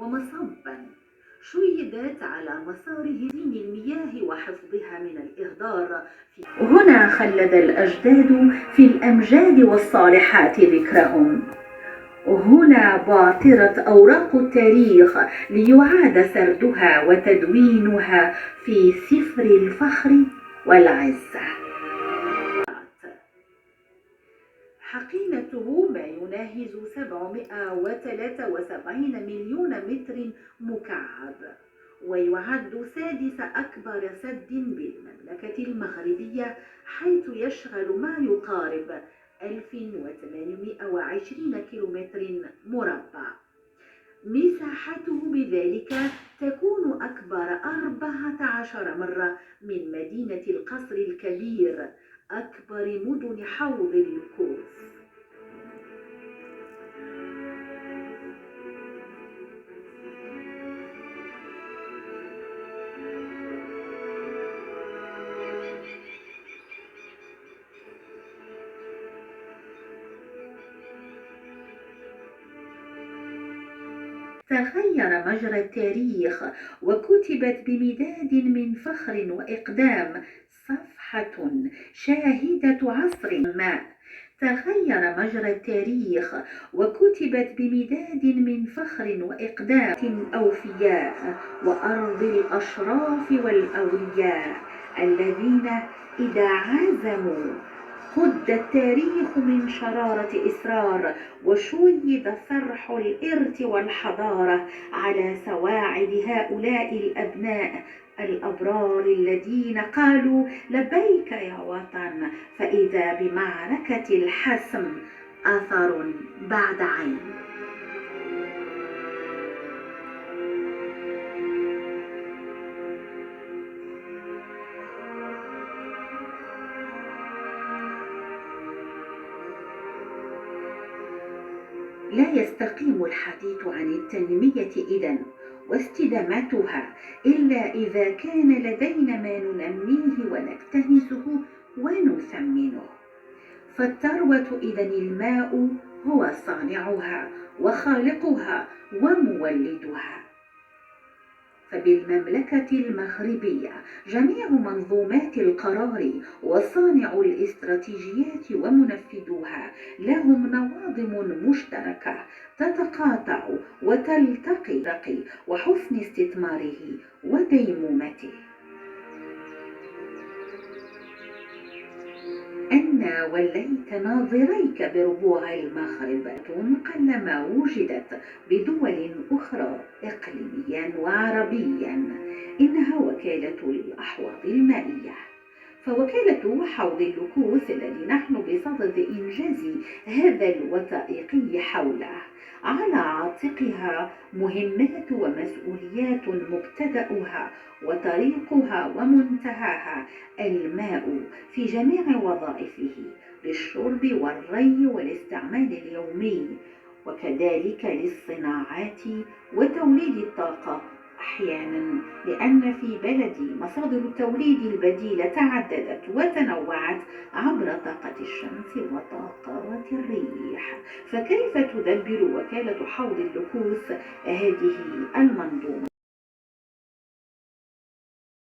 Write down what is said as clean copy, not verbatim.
ومصبا شيدت على مسار هزيم المياه وحفظها من الإهدار. هنا خلد الأجداد في الأمجاد والصالحات ذكرهم. هنا بعثرت أوراق التاريخ ليعاد سردها وتدوينها في سفر الفخر والعزة. حقيبته ما يناهز 773 مليون متر مكعب، ويعد سادس أكبر سد بالمملكة المغربية، حيث يشغل ما يقارب 1820 كيلومتر مربع. مساحته بذلك تكون أكبر 14 مرة من مدينة القصر الكبير، أكبر مدن حوض اللوكوس. تغير مجرى التاريخ وكتبت بمداد من فخر وإقدام صفحة شاهدة عصر ما. تغير مجرى التاريخ وكتبت بمداد من فخر وإقدام أوفياء وأرض الأشراف والأولياء الذين إذا عزموا قد التاريخ من شرارة إصرار، وشيد صرح الإرث والحضارة على سواعد هؤلاء الأبناء الأبرار الذين قالوا لبيك يا وطن، فإذا بمعركة الحسم أثر بعد عين. لا يستقيم الحديث عن التنمية إذن واستدامتها إلا إذا كان لدينا ما ننميه ونكتنزه ونثمنه. فالثروة إذن الماء هو صانعها وخالقها ومولدها. فبالمملكة المغربية جميع منظومات القرار وصانع الاستراتيجيات ومنفذوها لهم نواظم مشتركة تتقاطع وتلتقي وحسن استثماره وديمومته. أنا وليت ناظريك بربوع المغرب قلما وجدت بدول أخرى إقليميا وعربيا، إنها وكالة الأحواض المائية. فوكالة حوض اللوكوس الذي نحن بصدد إنجاز هذا الوثائقي حوله على عاتقها مهمات ومسؤوليات مبتدأها وطريقها ومنتهاها الماء في جميع وظائفه للشرب والري والاستعمال اليومي، وكذلك للصناعات وتوليد الطاقة أحيانا، لأن في بلدي مصادر التوليد البديلة تعددت وتنوعت عبر طاقة الشمس وطاقات الريح. فكيف تدبر وكالة حوض اللوكوس هذه المنظومة؟